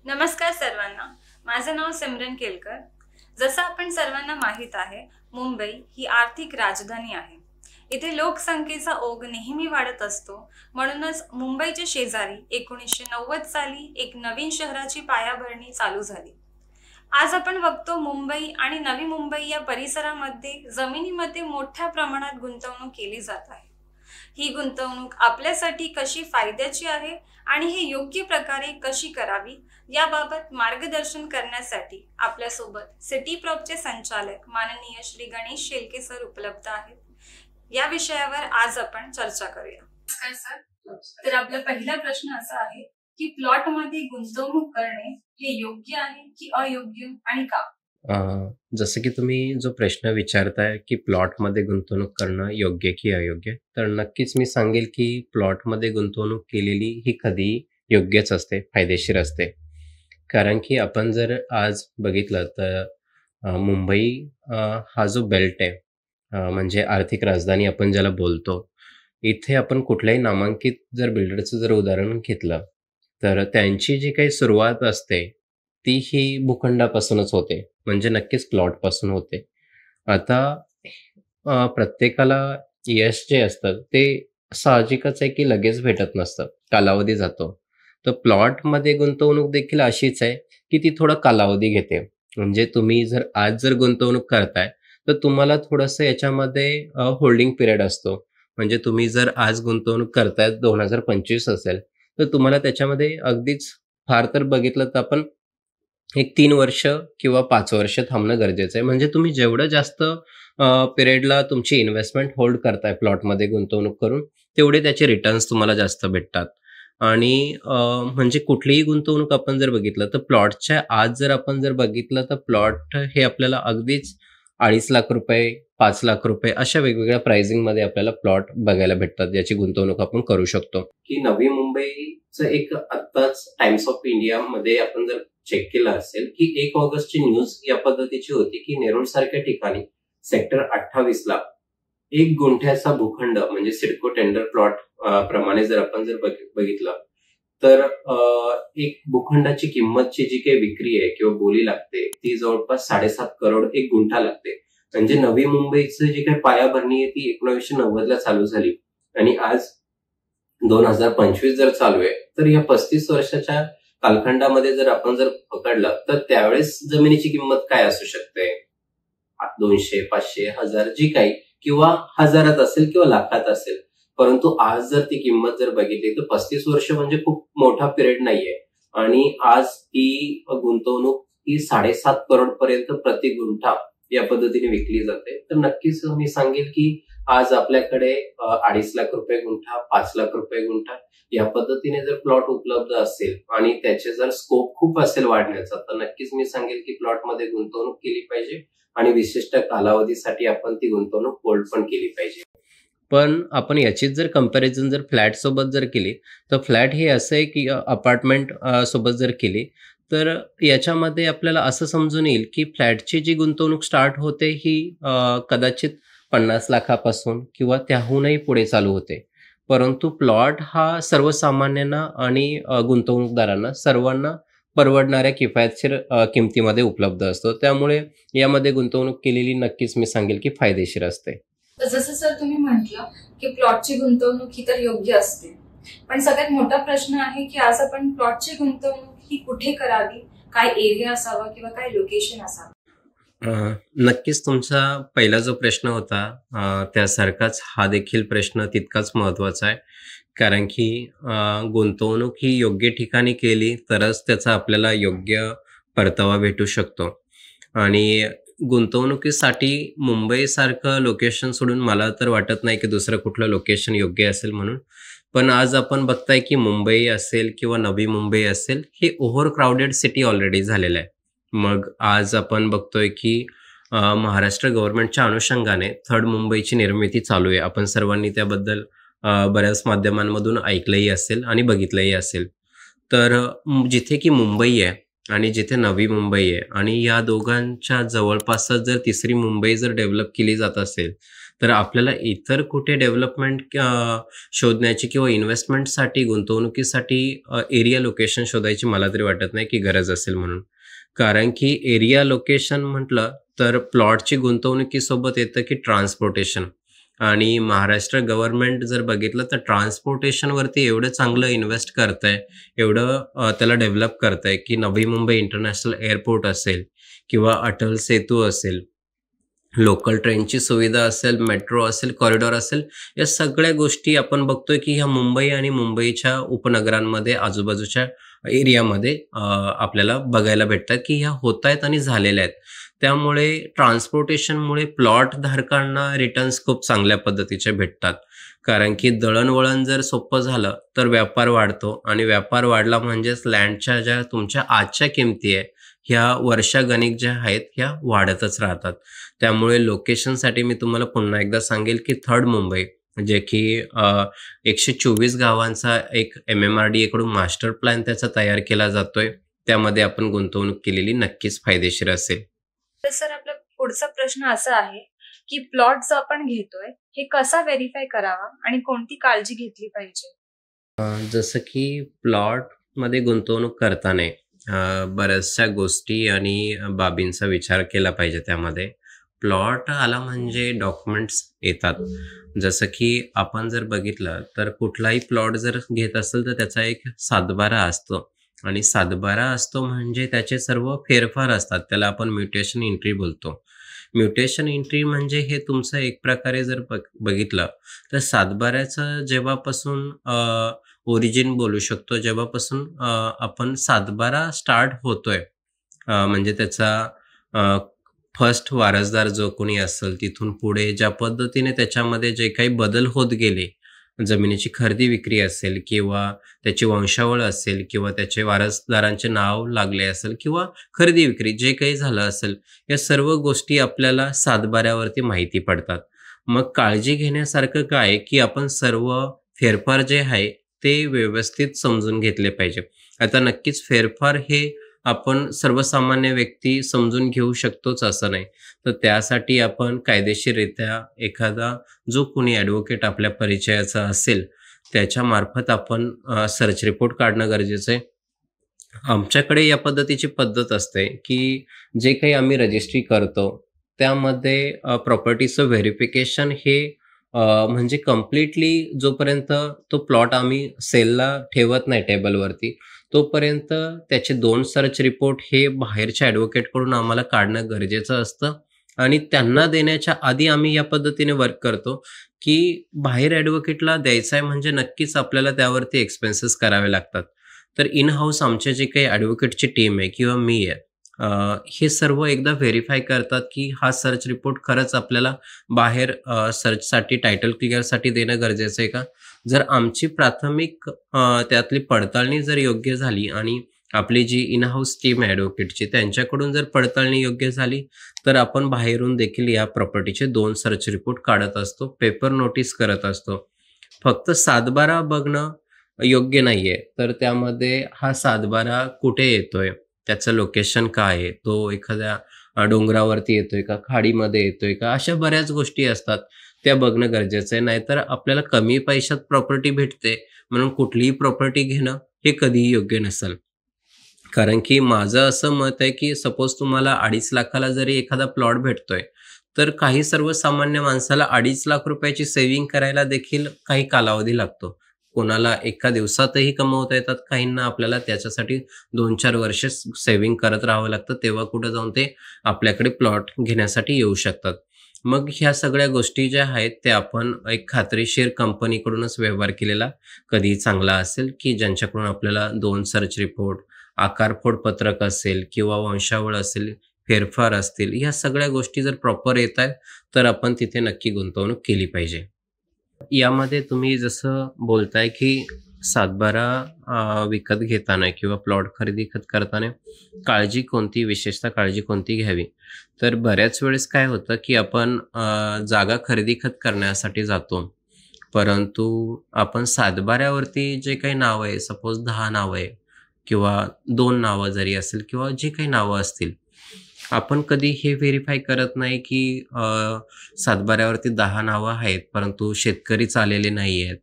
नमस्कार सर्वांना. माझं नाव सिमरन केलकर. जसं आपण सर्वांना माहीत आहे, मुंबई ही आर्थिक राजधानी आहे. इथे लोकसंख्येचा ओघ नेहमी वाढत असतो. म्हणूनच मुंबईच्या शेजारी 1990 साली एक नवीन शहराची पायाभरणी चालू झाली. आज आपण बघतो मुंबई आणि नवी मुंबई या परिसरामध्ये जमिनीमध्ये मोठ्या प्रमाणात गुंतवणूक केली जात आहे. ही गुंतवणूक आपल्यासाठी कशी फायद्याची आहे आणि हे योग्य प्रकारे कशी करावी याबाबत मार्गदर्शन करण्यासाठी आपल्यासोबत सिटी प्रॉपचे संचालक माननीय श्री गणेश शेलके सर उपलब्ध आहेत. या विषयावर आज आपण चर्चा करूया. नमस्कार सर. तर आपला पहिला प्रश्न असा आहे की प्लॉट मध्ये गुंतवणूक करणे हे योग्य आहे की अयोग्य आणि का? जसं की तुम्ही जो प्रश्न विचारताय की प्लॉटमध्ये गुंतवणूक करणं योग्य की अयोग्य, तर नक्कीच मी सांगेल की प्लॉटमध्ये गुंतवणूक केलेली ही कधी योग्यच असते, फायदेशीर असते. कारण की आपण जर आज बघितलं तर मुंबई हा जो बेल्ट आहे, म्हणजे आर्थिक राजधानी आपण ज्याला बोलतो, इथे आपण कुठल्याही नामांकित जर बिल्डरचं जर उदाहरण घेतलं, तर त्यांची जी काही सुरुवात असते, ती ही भूखंडापासूनच होते. म्हणजे नक्कीच प्लॉटपासून होते. आता प्रत्येकाला यश जे असतं ते साहजिकच आहे की लगेच भेटत नसतं, कालावधी जातो. तर प्लॉटमध्ये गुंतवणूक देखील अशीच आहे की ती थोडा कालावधी घेते. म्हणजे तुम्ही जर आज जर गुंतवणूक करताय, तर तुम्हाला थोडंसं याच्यामध्ये होल्डिंग पिरियड असतो. म्हणजे तुम्ही जर आज गुंतवणूक करताय 2025 असेल, तर तुम्हाला त्याच्यामध्ये अगदीच फार तर बघितलं तर आपण एक 3 वर्ष किंवा 5 वर्ष थांबणं गरजेचं आहे. म्हणजे तुम्ही जेवढं जास्त पिरियडला तुमची इन्व्हेस्टमेंट होल्ड करताय प्लॉटमध्ये गुंतवणूक करून, तेवढे त्याचे रिटर्न्स तुम्हाला जास्त भेटतात. आणि म्हणजे कुठलीही गुंतवणूक आपण जर बघितलं, तर प्लॉटच्या आज जर आपण जर बघितलं, तर प्लॉट हे आपल्याला अगदीच ₹2.5 लाख, ₹5 लाख अशा वेगवेगळ्या प्राइसिंगमध्ये आपल्याला प्लॉट बघायला भेटतात, ज्याची गुंतवणूक आपण करू शकतो. की नवी मुंबईचं एक आत्ताच टाइम्स ऑफ इंडियामध्ये आपण जर चेक केलं असेल की 1 ऑगस्टची न्यूज या पद्धतीची होती की नेरूळ सारख्या ठिकाणी सेक्टर 28ला 1 गुंठ्याचा भूखंड म्हणजे सिडको टेंडर प्लॉट प्रमाणे जर आपण जर बघितलं, तर एक भूखंडाची किंमतची जी काही विक्री आहे किंवा बोली लागते ती जवळपास 7.5 करोड 1 गुंठा लागते. म्हणजे नवी मुंबईचं जी काही पायाभरणी आहे ती 1990ला चालू झाली आणि आज 2025 जर चालू आहे, तर या 35 वर्षाच्या कालखंडामध्ये जर आपण जर पकडलं, तर त्यावेळेस जमिनीची किंमत काय असू शकते? 200, 500, 1000 जी काही किंवा हजारात असेल किंवा लाखात असेल. परंतु आज जर ती किंमत जर बघितली तर 35 वर्ष म्हणजे खूप मोठा पिरियड नाहीये. आणि आज ती गुंतवणूक ही 7.5 करोड पर्यंत प्रति गुंठा या पद्धतीने विकली जाते. तर नक्कीच मी सांगेल की आज आपल्याकडे ₹2.5 लाख गुंठा, ₹5 लाख गुंठा या पद्धतीने जर प्लॉट उपलब्ध असेल आणि त्याचे जर स्कोप खूप असेल वाढण्याचा, तर नक्कीच मी सांगेल की प्लॉटमध्ये गुंतवणूक केली पाहिजे आणि विशिष्ट कालावधीसाठी आपण ती गुंतवणूक होल्ड पण केली पाहिजे. पण आपण याचीच जर कंपॅरिझन जर फ्लॅट सोबत जर केली, तर फ्लॅट हे असं आहे की अपार्टमेंट सोबत जर केली, तर याच्यामध्ये आपल्याला असं समजून येईल की फ्लॅटची जी गुंतवणूक स्टार्ट होते ही कदाचित 50 लाखापासून किंवा त्याहूनही पुढे चालू होते. परंतु प्लॉट हा सर्वसामान्यांना आणि गुंतवणूकदारांना सर्वांना परवडणाऱ्या किफायतशीर किमतीमध्ये उपलब्ध असतो. त्यामुळे यामध्ये गुंतवणूक केलेली नक्कीच मी सांगेल की फायदेशीर असते. जसं सर तुम्ही म्हटलं की प्लॉटची गुंतवणूक ही तर योग्य असते, पण सगळ्यात मोठा प्रश्न आहे की आज आपण प्लॉटची गुंतवणूक ही कुठे करावी, काय एरिया असावा किंवा काय लोकेशन असावं? नक्कीच तुमचा पहिला जो प्रश्न होता त्यासारखाच हा देखील प्रश्न तितकाच महत्त्वाचा आहे. कारण की गुंतवणूक ही योग्य ठिकाणी केली तरच त्याचा आपल्याला योग्य परतावा भेटू शकतो. आणि गुंतवणुकीसाठी मुंबईसारखं लोकेशन सोडून मला तर वाटत नाही की दुसरं कुठलं लोकेशन योग्य असेल म्हणून. पण आज आपण बघताय की मुंबई असेल किंवा नवी मुंबई असेल, हे ओव्हर क्राउडेड सिटी ऑलरेडी झालेलं आहे. मग आज आपण बघतोय की महाराष्ट्र गव्हर्नमेंटच्या अनुषंगाने थर्ड मुंबईची निर्मिती चालू आहे. आपण सर्वांनी त्याबद्दल बऱ्याच माध्यमांमधून ऐकलंही असेल आणि बघितलंही असेल. तर जिथे की मुंबई आहे, आणि जिथे नवी मुंबई आहे आणि या दोघांच्या जवळपासच जर तिसरी मुंबई जर डेव्हलप केली जात असेल, तर आपल्याला इतर कुठे डेव्हलपमेंट शोधण्याची किंवा इन्व्हेस्टमेंटसाठी, गुंतवणुकीसाठी एरिया लोकेशन शोधायची मला तरी वाटत नाही की गरज असेल म्हणून. कारण की एरिया लोकेशन म्हटलं तर प्लॉटची गुंतवणुकीसोबत येतं की ट्रान्सपोर्टेशन. आणि महाराष्ट्र गव्हर्नमेंट जर बघितलं तर ट्रान्सपोर्टेशनवरती एवढं चांगलं इन्व्हेस्ट करतंय, एवढं त्याला डेव्हलप करतंय की नवी मुंबई इंटरनॅशनल एअरपोर्ट असेल किंवा अटल सेतू असेल, लोकल ट्रेनची सुविधा असेल, मेट्रो असेल, कॉरिडॉर असेल, या सगळ्या गोष्टी आपण बघतोय की ह्या मुंबई आणि मुंबईच्या उपनगरांमध्ये, आजूबाजूच्या एरियामध्ये आपल्याला बघायला भेटतात की ह्या होतायत आणि झालेल्या आहेत. त्यामुळे ट्रान्सपोर्टेशनमुळे प्लॉट धारकांना रिटर्न्स खूप चांगल्या पद्धतीचे भेटतात. कारण की दळणवळण जर सोपं झालं तर व्यापार वाढतो आणि व्यापार वाढला म्हणजेच लँडच्या ज्या तुमच्या आजच्या किमती आहे, ह्या वर्षागणिक ज्या आहेत ह्या वाढतच राहतात. त्यामुळे लोकेशनसाठी मी तुम्हाला पुन्हा एकदा सांगेल की थर्ड मुंबई, जे की 124 गावांचा एक MMRDA कडून मास्टर प्लॅन त्याचा तयार केला जातोय. त्यामध्ये आपण गुंतवणूक केलेली नक्कीच फायदेशीर असेल. तर सर, आपला पुढचा प्रश्न असा आहे की प्लॉट जो आपण घेतोय हे कसा व्हेरीफाय करावा आणि कोणती काळजी घेतली पाहिजे? जसं की प्लॉटमध्ये गुंतवणूक करताना बऱ्याचशा गोष्टी आणि बाबींचा विचार केला पाहिजे त्यामध्ये. प्लॉट आला म्हणजे डॉक्युमेंट्स येतात. जसं की आपण जर बघितलं तर कुठलाही प्लॉट जर घेत असेल तर त्याचा एक सातबारा असतो आणि सातबारा असतो म्हणजे त्याचे सर्व फेरफार असतात. त्याला आपण म्युटेशन एंट्री बोलतो. म्युटेशन एंट्री म्हणजे हे तुमचं एक प्रकारे जर बघितलं तर सातबाऱ्याचं जेव्हापासून ओरिजिन बोलू शकतो, जेव्हापासून आपण सातबारा स्टार्ट होतोय, म्हणजे त्याचा फर्स्ट वारसदार जो कोणी असेल तिथून पुढे ज्या पद्धतीने त्याच्यामध्ये जे काही बदल होत गेले, जमिनीची खरेदी विक्री असेल किंवा त्याची वंशावळ असेल किंवा त्याचे वारसदारांचे नाव लागले असेल किंवा खरेदी विक्री जे काही झालं असेल, या सर्व गोष्टी आपल्याला सातबाऱ्यावरती माहिती पडतात. मग काळजी घेण्यासारखं काय की आपण सर्व फेरफार जे आहे ते व्यवस्थित समजून घेतले पाहिजे. आता नक्कीच फेरफार हे आपण सर्वसामान्य व्यक्ती समजून घेऊ शकतोच असं नाही. तर त्यासाठी आपण कायदेशीररित्या एखादा जो कोणी ॲडव्होकेट आपल्या परिचयाचा असेल, त्याच्यामार्फत आपण सर्च रिपोर्ट काढणं गरजेचं आहे. आमच्याकडे या पद्धतीची पद्धत असते की जे काही आम्ही रजिस्ट्री करतो, त्यामध्ये प्रॉपर्टीचं व्हेरिफिकेशन हे म्हणजे कंप्लीटली जोपर्यंत तो प्लॉट आम्ही सेलला ठेवत नाही टेबलवरती, तोपर्यंत त्याचे 2 सर्च रिपोर्ट हे बाहेरच्या ॲडव्होकेटकडून आम्हाला काढणं गरजेचं असतं आणि त्यांना देण्याच्या आधी आम्ही या पद्धतीने वर्क करतो, की बाहेर ॲडव्होकेटला द्यायचं आहे म्हणजे नक्कीच आपल्याला त्यावरती एक्सपेन्सेस करावे लागतात. तर इन हाऊस आमचे जे काही ॲडव्होकेटची टीम आहे किंवा मी आहे, हे सर्व एकदा व्हेरिफाय करतात, की हा सर्च रिपोर्ट खरंच आपल्याला बाहेर सर्चसाठी, टायटल क्लिअरसाठी देणं गरजेचं आहे का? जर आमची प्राथमिक त्यातली पडताळणी जर योग्य झाली आणि आपली जी इन हाऊस टीम आहे ॲडव्होकेटची, त्यांच्याकडून जर पडताळणी योग्य झाली, तर आपण बाहेरून देखील या प्रॉपर्टीचे 2 सर्च रिपोर्ट काढत असतो, पेपर नोटीस करत असतो. फक्त सातबारा बघणं योग्य नाहीये. तर त्यामध्ये हा सातबारा कुठे येतोय? त्याचं लोकेशन काय आहे? तो एखाद्या डोंगरावरती येतोय का? खाडीमध्ये येतोय का? अशा बऱ्याच गोष्टी असतात. त्या बघणं गरजेचं आहे. नाहीतर आपल्याला कमी पैशात प्रॉपर्टी भेटते म्हणून कुठलीही प्रॉपर्टी घेणं हे कधीही योग्य नसेल. कारण की माझं असं मत आहे, की सपोज तुम्हाला 2.5 लाखाला जरी एखादा प्लॉट भेटतोय, तर काही सर्वसामान्य माणसाला 2.5 लाख रुपयाची सेव्हिंग करायला देखील काही कालावधी लागतो. कोणाला एका दिवसातही कमवता येतात, काहींना आपल्याला त्याच्यासाठी 2-4 वर्ष सेव्हिंग करत राहावं लागतं. तेव्हा कुठं जाऊन ते आपल्याकडे प्लॉट घेण्यासाठी येऊ शकतात. मग ह्या सगळ्या गोष्टी ज्या आहेत, त्या आपण एक खात्रीशीर कंपनीकडूनच व्यवहार केलेला कधीही चांगला असेल, की ज्यांच्याकडून आपल्याला 2 सर्च रिपोर्ट, आकारफोड पत्रक असेल किंवा वंशावळ असेल, फेरफार असतील, ह्या सगळ्या गोष्टी जर प्रॉपर येतायत, तर आपण तिथे नक्की गुंतवणूक केली पाहिजे. यामध्ये तुम्ही जसं बोलताय, की सातबारा विकत घेताना किंवा प्लॉट खरेदी करताना विशेषतः काळजी कोणती घ्यावी? तर बऱ्याच वेळेस काय होतं, की आपण जागा खरेदी करण्यासाठी जातो. परंतु आपण सातबाऱ्यावरती जे काही नाव आहे, सपोज 10 नाव आहे किंवा 2 नावं जरी असेल किंवा जे काही नावं असतील, आपण कधी हे व्हेरिफाय करत नाही की सातबाऱ्यावरती 10 नावं आहेत, परंतु शेतकरीच आलेले नाही आहेत.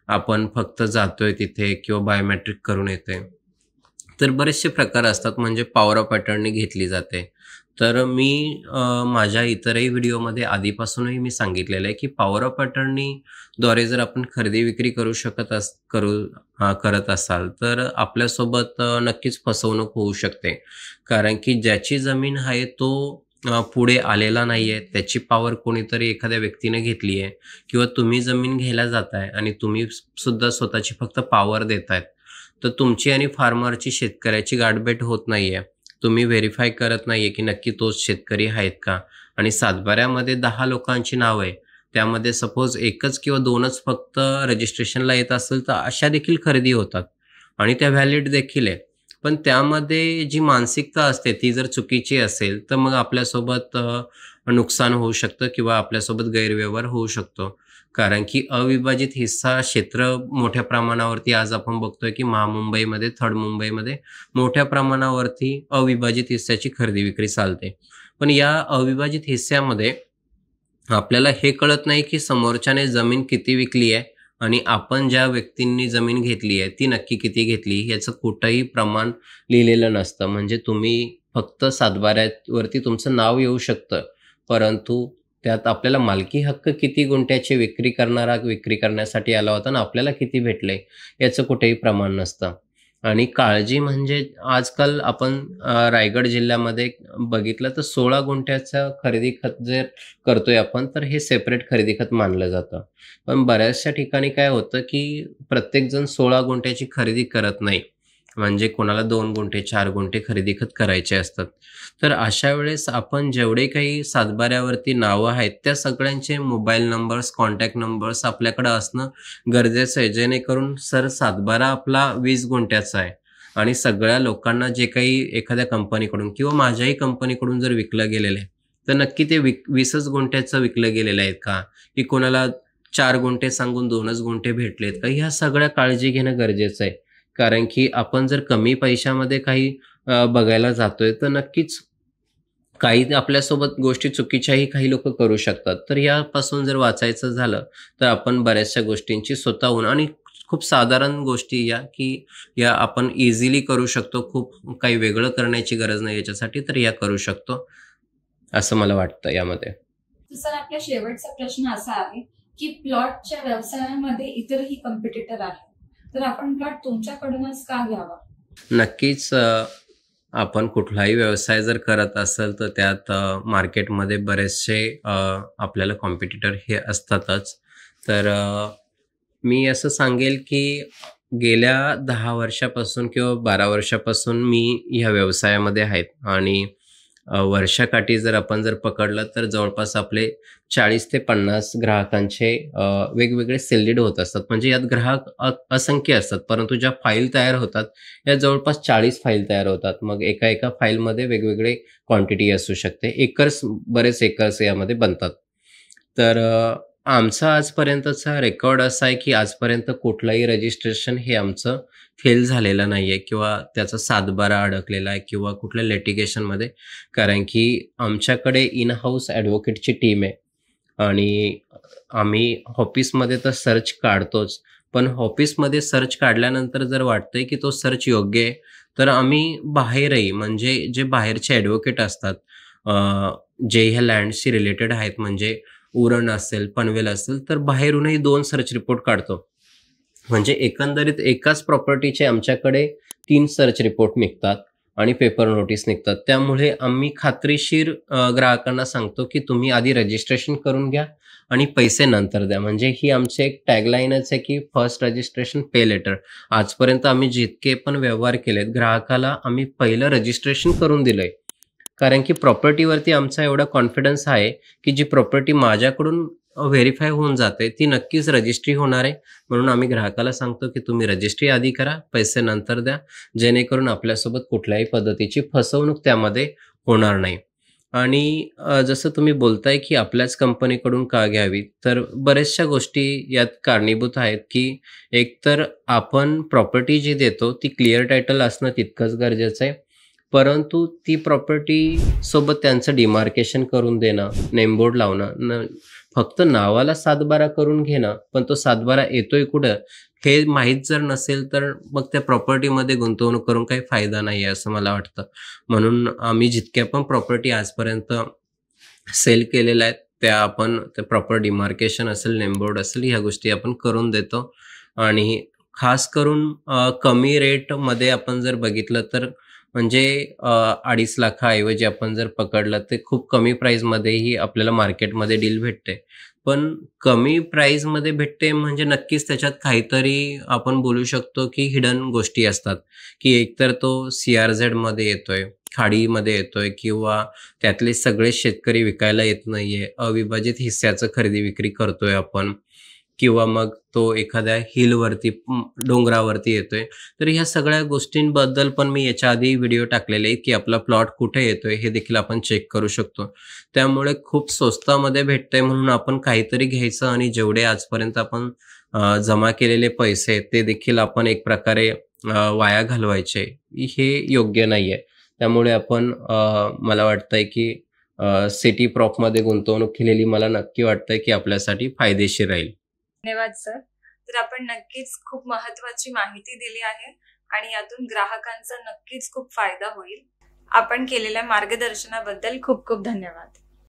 आपण फक्त जातोय तिथे किंवा बायोमेट्रिक करून येतोय. तर बरेचसे प्रकार असतात, म्हणजे पॉवर ऑफ अटर्नी घेतली जाते. तर मी माझ्या इतरही व्हिडिओमध्ये आधीपासूनही मी सांगितलेलं आहे की पॉवर ऑफ अटर्नीद्वारे जर आपण खरेदी विक्री करत असाल तर आपल्यासोबत नक्कीच फसवणूक होऊ शकते. कारण की ज्याची जमीन आहे तो पुढे आलेला नाही आहे, त्याची पॉवर कोणीतरी एखाद्या व्यक्तीने घेतली आहे किंवा तुम्ही जमीन घ्यायला जाताय आणि तुम्ही सुद्धा स्वतःची फक्त पॉवर देतायत. तर तुमची आणि फार्मरची, शेतकऱ्याची गाठभेट होत नाहीये. तुम्ही व्हेरिफाय करत नाहीये की नक्की तोच शेतकरी आहेत का? आणि सातबाऱ्यामध्ये 10 लोकांची नाव आहे, त्यामध्ये सपोज एकच किंवा 2च फक्त रजिस्ट्रेशनला येत असेल तर अशा देखील खरेदी होतात आणि त्या व्हॅलिड देखील आहे. पण त्यामध्ये जी मानसिकता असते ती जर चुकीची असेल तर मग आपल्यासोबत नुकसान होऊ शकतं किंवा आपल्यासोबत गैरव्यवहार होऊ शकतो. कारण की अविभाजित हिस्सा क्षेत्र मोठ्या प्रमाणावरती आज आपण बघतोय की महामुंबईमध्ये, थर्ड मुंबईमध्ये मोठ्या प्रमाणावरती अविभाजित हिस्स्याची खरेदी विक्री चालते. पण या अविभाजित हिस्स्यामध्ये आपल्याला हे कळत नाही की समोरच्याने जमीन किती विकली आहे आणि आपण ज्या व्यक्तींनी जमीन घेतली आहे ती नक्की किती घेतली याचं कुठंही प्रमाण लिहिलेलं नसतं. म्हणजे तुम्ही फक्त सातबाऱ्यावरती तुमचं नाव येऊ शकतं, परंतु त्यात आपल्याला मालकी हक्क किती गुंठ्याची विक्री करण्यासाठी आला होता आणि आपल्याला किती भेटले याचं कुठेही प्रमाण नसतं. आणि काळजी म्हणजे आजकाल आपण रायगड जिल्ह्यामध्ये बघितलं तर 16 गुंठ्याचं खरेदी खत जर करतोय आपण तर हे सेपरेट खरेदी खत मानलं जातं. पण बऱ्याचशा ठिकाणी काय होतं की प्रत्येकजण 16 गुंठ्याची खरेदी करत नाही. म्हणजे कोणाला 2 गुंठे, 4 गुंठे खरेदी खत करायचे असतात. तर अशा वेळेस आपण जेवढे काही सातबाऱ्यावरती नावं आहेत त्या सगळ्यांचे मोबाईल नंबर्स, कॉन्टॅक्ट नंबर्स आपल्याकडे असणं गरजेचं आहे. जेणेकरून सर सातबारा आपला 20 गुंठ्याचा आहे आणि सगळ्या लोकांना जे काही एखाद्या कंपनीकडून किंवा माझ्याही कंपनीकडून जर विकलं गेलेलं आहे, तर नक्की ते 20च गुंठ्याचं विकलं गेलेलं आहे का? की कोणाला 4 गुंठे सांगून 2च गुंठे भेटलेत का? ह्या सगळ्या काळजी घेणं गरजेचं आहे. कारण की आपण जर कमी पैशामध्ये काही बघायला जातोय तर नक्कीच काही आपल्यासोबत गोष्टी चुकीच्याही काही लोकं करू शकतात. तर यापासून जर वाचायचं झालं तर आपण बऱ्याचशा गोष्टींची स्वतःहून आणि खूप साधारण गोष्टी या आपण इझिली करू शकतो. खूप काही वेगळं करण्याची गरज नाही याच्यासाठी, तर या करू शकतो असं मला वाटतं यामध्ये. तर सर आपला शेवटचा प्रश्न असा आहे की प्लॉटच्या व्यवसायामध्ये इतरही कॉम्पिटिटर आहेत, तर आपण प्लॉट तुमच्याकडूनच का घ्यावा? नक्कीच आपण कुठलाही व्यवसाय जर करत असेल तर त्यात मार्केटमध्ये बरेचसे आपल्याला कॉम्पिटिटर हे असतातच. तर मी असं सांगेल की गेल्या 10 वर्षापासून किंवा 12 वर्षापासून मी ह्या व्यवसायामध्ये आहेत आणि वर्षाकाठी जर आपण पकडलं तर जवळपास आपले 40 ते 50 ग्राहकांचे वेगवेगळे सेल होत असतात. म्हणजे यात ग्राहक असंख्य असतात, परंतु ज्या फाईल तयार होतात या जवळपास 40 फाईल तयार होतात. मग एका फाईलमध्ये वेगवेगळे क्वांटिटी असू शकते. बरेच एकर्स यामध्ये बनतात. तर आमचा आजपर्यंतचा रेकॉर्ड असा आहे की आजपर्यंत कुठलंही रजिस्ट्रेशन हे आमचं फेल झालेलं नाहीये किंवा त्याचा सातबारा अडकलेला आहे किंवा कुठल्या लिटिगेशनमध्ये. कारण की आमच्याकडे इन हाऊस ॲडव्होकेटची टीम आहे आणि आम्ही ऑफिसमध्ये तर सर्च काढतोच. पण ऑफिसमध्ये सर्च काढल्यानंतर जर वाटतंय की तो सर्च योग्य आहे, तर आम्ही बाहेरही, म्हणजे जे बाहेरचे ॲडव्होकेट असतात जे ह्या लँडशी रिलेटेड आहेत, म्हणजे उरण असेल, पनवेल असेल, तर बाहेरूनही 2 सर्च रिपोर्ट काढतो. म्हणजे एकंदरीत एकाच प्रॉपर्टीचे आमच्याकडे 3 सर्च रिपोर्ट निघतात आणि पेपर नोटीस निघतात. त्यामुळे आम्ही खात्रीशीर ग्राहकांना सांगतो की तुम्ही आधी रजिस्ट्रेशन करून घ्या आणि पैसे नंतर द्या. म्हणजे ही आमची एक टॅगलाईनच आहे की फर्स्ट रजिस्ट्रेशन पे लेटर. आजपर्यंत आम्ही जितके पण व्यवहार केलेत, ग्राहकाला आम्ही पहिलं रजिस्ट्रेशन करून दिलंय. कारण की प्रॉपर्टीवरती आमचा एवढा कॉन्फिडन्स आहे की जी प्रॉपर्टी माझ्याकडून व्हेरिफाय होऊन जाते ती नक्कीच रजिस्ट्री होणार आहे. म्हणून आम्ही ग्राहकाला सांगतो की तुम्ही रजिस्ट्री आधी करा, पैसे नंतर द्या, जेणेकरून आपल्यासोबत कुठल्याही पद्धतीची फसवणूक त्यामध्ये होणार नाही. आणि जसं तुम्ही बोलताय, की आपल्याच कंपनीकडून का घ्यावी? तर बऱ्याचशा गोष्टी यात कारणीभूत आहेत, की एकतर आपण प्रॉपर्टी जी देतो, ती क्लिअर टायटल असणं तितकंच गरजेचं आहे. परंतु ती प्रॉपर्टी सोबत त्यांचं डिमार्केशन करून देणं, नेमबोर्ड लावणं, फक्त नावाला 7/12 करून घेणं, पण तो 7/12 येतोय कुठं हे माहीत जर नसेल, तर मग त्या प्रॉपर्टीमध्ये गुंतवणूक करून काही फायदा नाही आहे, असं मला वाटतं. म्हणून आम्ही जितक्या पण प्रॉपर्टी आजपर्यंत सेल केलेल्या आहेत, त्या आपण त्या प्रॉपर डिमार्केशन असेल, नेमबोर्ड असेल, ह्या गोष्टी आपण करून देतो. आणि खास करून कमी रेटमध्ये आपण जर बघितलं तर म्हणजे 2.5 लाखाऐवजी आपण जर पकडलं, तर खूप कमी प्राईसमध्येही आपल्याला मार्केटमध्ये डील भेटते. पण कमी प्राईसमध्ये भेटते म्हणजे नक्कीच त्याच्यात काहीतरी आपण बोलू शकतो, की हिडन गोष्टी असतात, की एकतर तो CRZमध्ये येतोय, खाडीमध्ये येतोय किंवा त्यातले सगळे शेतकरी विकायला येत नाहीये. अविभाजित हिस्स्याचं खरेदी-विक्री करतोय आपण किंवा मग तो एखाद्या हिलवरती डोंगरावरती येतोय. तर ह्या सगळ्या गोष्टींबद्दल पण मी याच्या आधी व्हिडिओ टाकलेले आहेत, की आपला प्लॉट कुठे येतोय हे देखील आपण चेक करू शकतो. त्यामुळे खूप स्वस्तामध्ये भेटतंय म्हणून आपण काहीतरी घ्यायचं आणि जेवढे आजपर्यंत आपण जमा केलेले पैसे आहेत, ते देखील आपण एक प्रकारे वाया घालवायचे. हे योग्य नाहीये. त्यामुळे आपण मला वाटतंय, की सिटी प्रॉपमध्ये गुंतवणूक केलेली मला नक्की वाटतंय, की आपल्यासाठी फायदेशीर राहील. धन्यवाद सर. तर आपण नक्कीच खूप महत्त्वाची माहिती दिली आहे आणि यातून ग्राहकांचा नक्कीच खूप फायदा होईल. आपण केलेल्या मार्गदर्शनाबद्दल खूप खूप धन्यवाद.